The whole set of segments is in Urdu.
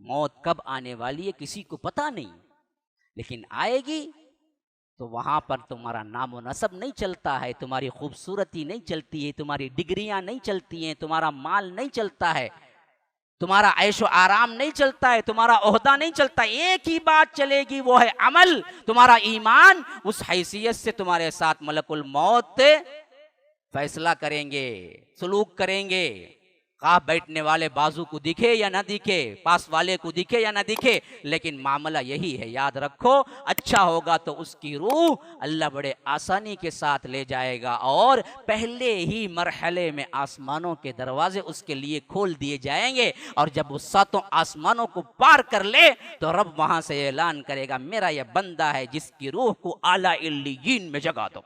موت کب آنے والی ہے کسی کو پتہ نہیں، لیکن آئے گی تو وہاں پر تمہارا نام و نسب نہیں چلتا ہے، تمہاری خوبصورتی نہیں چلتی ہے، تمہاری ڈگریاں نہیں چلتی ہیں، تمہارا مال نہیں چلتا ہے، تمہارا عیش و آرام نہیں چلتا ہے، تمہارا عہدہ نہیں چلتا، ایک ہی بات چلے گی، وہ ہے عمل، تمہارا ایمان۔ اس حیثیت سے تمہارے ساتھ ملک الموت فیصلہ کریں گے، سلوک کریں گے، خواہ بیٹھنے والے بازو کو دکھے یا نہ دکھے، پاس والے کو دکھے یا نہ دکھے، لیکن معاملہ یہی ہے، یاد رکھو، اچھا ہوگا تو اس کی روح اللہ بڑے آسانی کے ساتھ لے جائے گا، اور پہلے ہی مرحلے میں آسمانوں کے دروازے اس کے لیے کھول دیے جائیں گے، اور جب وہ ساتوں آسمانوں کو پار کر لے تو رب وہاں سے اعلان کرے گا، میرا یہ بندہ ہے جس کی روح کو اعلیٰ علیین میں جگا دو۔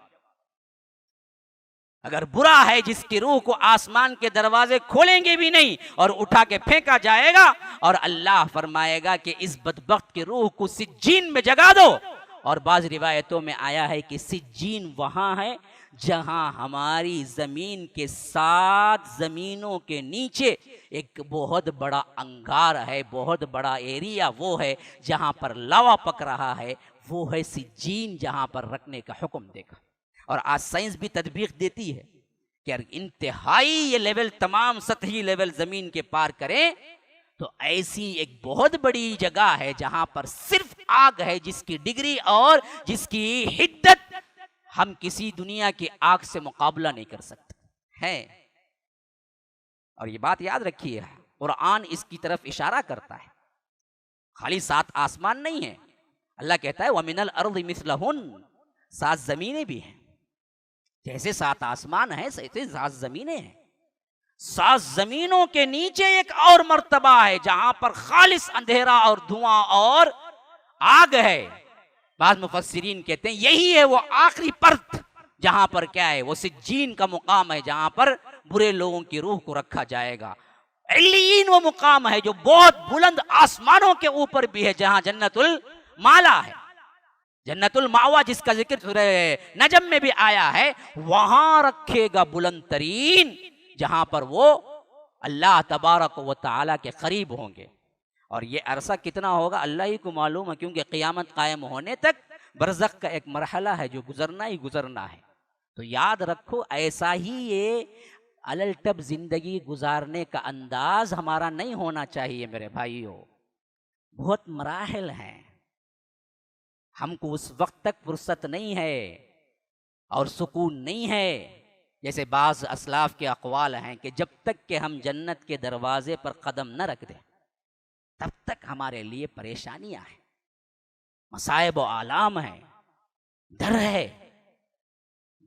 اگر برا ہے جس کی روح کو آسمان کے دروازے کھولیں گے بھی نہیں اور اٹھا کے پھینکا جائے گا، اور اللہ فرمائے گا کہ اس بدبخت کی روح کو سجین میں جگا دو۔ اور بعض روایتوں میں آیا ہے کہ سجین وہاں ہے جہاں ہماری زمین کے 7 زمینوں کے نیچے ایک بہت بڑا انگار ہے، بہت بڑا ایریا وہ ہے جہاں پر لاوا پک رہا ہے، وہ ہے سجین، جہاں پر رکھنے کا حکم دے گا۔ اور آج سائنس بھی تطبیق دیتی ہے کہ اگر انتہائی یہ لیول تمام سطحی لیول زمین کے پار کریں تو ایسی ایک بہت بڑی جگہ ہے جہاں پر صرف آگ ہے، جس کی ڈگری اور جس کی حدت ہم کسی دنیا کی آگ سے مقابلہ نہیں کر سکتے ہیں۔ اور یہ بات یاد رکھیے، قرآن اس کی طرف اشارہ کرتا ہے، خالی 7 آسمان نہیں ہے، اللہ کہتا ہے وَمِنَ الْأَرْضِ مِثْلَهُنَّ، 7 زمینیں بھی ہیں، جیسے 7 آسمان ہیں ایسے 7 زمینیں ہیں۔ 7 زمینوں کے نیچے ایک اور مرتبہ ہے جہاں پر خالص اندھیرا اور دھواں اور آگ ہے۔ بعض مفسرین کہتے ہیں یہی ہے وہ آخری پرت جہاں پر کیا ہے، وہ سجین کا مقام ہے جہاں پر برے لوگوں کی روح کو رکھا جائے گا۔ علیین وہ مقام ہے جو بہت بلند آسمانوں کے اوپر بھی ہے، جہاں جنت المالا ہے، جنت المأوا جس کا ذکر سورہ نجم میں بھی آیا ہے، وہاں رکھے گا بلند ترین، جہاں پر وہ اللہ تبارک و تعالیٰ کے قریب ہوں گے۔ اور یہ عرصہ کتنا ہوگا اللہ ہی کو معلوم ہے، کیونکہ قیامت قائم ہونے تک برزخ کا ایک مرحلہ ہے جو گزرنا ہی گزرنا ہے۔ تو یاد رکھو، ایسا ہی یہ الٹب زندگی گزارنے کا انداز ہمارا نہیں ہونا چاہیے میرے بھائیوں۔ بہت مراحل ہیں، ہم کو اس وقت تک فرصت نہیں ہے اور سکون نہیں ہے، جیسے بعض اسلاف کے اقوال ہیں کہ جب تک کہ ہم جنت کے دروازے پر قدم نہ رکھ دیں تب تک ہمارے لیے پریشانیاں ہیں، مصائب و آلام ہیں، ڈر ہے،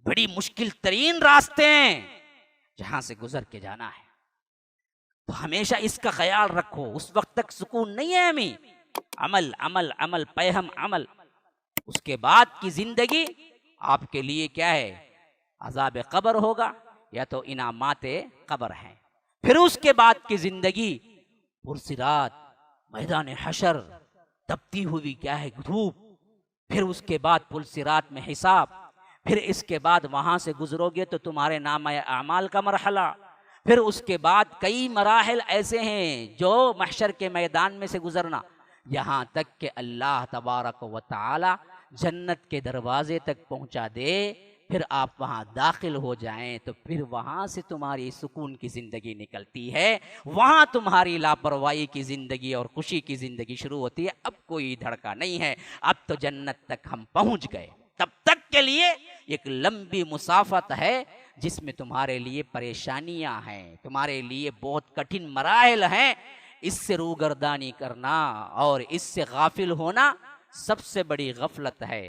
بڑی مشکل ترین راستے ہیں جہاں سے گزر کے جانا ہے۔ تو ہمیشہ اس کا خیال رکھو، اس وقت تک سکون نہیں ہے ہمیں، عمل عمل عمل پیہم عمل۔ اس کے بعد کی زندگی آپ کے لیے کیا ہے، عذاب قبر ہوگا یا تو انعامات قبر ہیں۔ پھر اس کے بعد کی زندگی پرصراط، میدان حشر، تپتی ہوئی کیا ہے دھوپ، پھر اس کے بعد پرصراط میں حساب، پھر اس کے بعد وہاں سے گزرو گے تو تمہارے نامہ اعمال کا مرحلہ، پھر اس کے بعد کئی مراحل ایسے ہیں جو محشر کے میدان میں سے گزرنا، یہاں تک کہ اللہ تبارک و تعالی جنت کے دروازے تک پہنچا دے، پھر آپ وہاں داخل ہو جائیں تو پھر وہاں سے تمہاری سکون کی زندگی نکلتی ہے، وہاں تمہاری لاپرواہی کی زندگی اور خوشی کی زندگی شروع ہوتی ہے۔ اب کوئی دھڑکا نہیں ہے، اب تو جنت تک ہم پہنچ گئے، تب تک کے لیے ایک لمبی مسافت ہے جس میں تمہارے لیے پریشانیاں ہیں، تمہارے لیے بہت کٹھن مراحل ہیں۔ اس سے روگردانی کرنا اور اس سے غافل ہونا سب سے بڑی غفلت ہے۔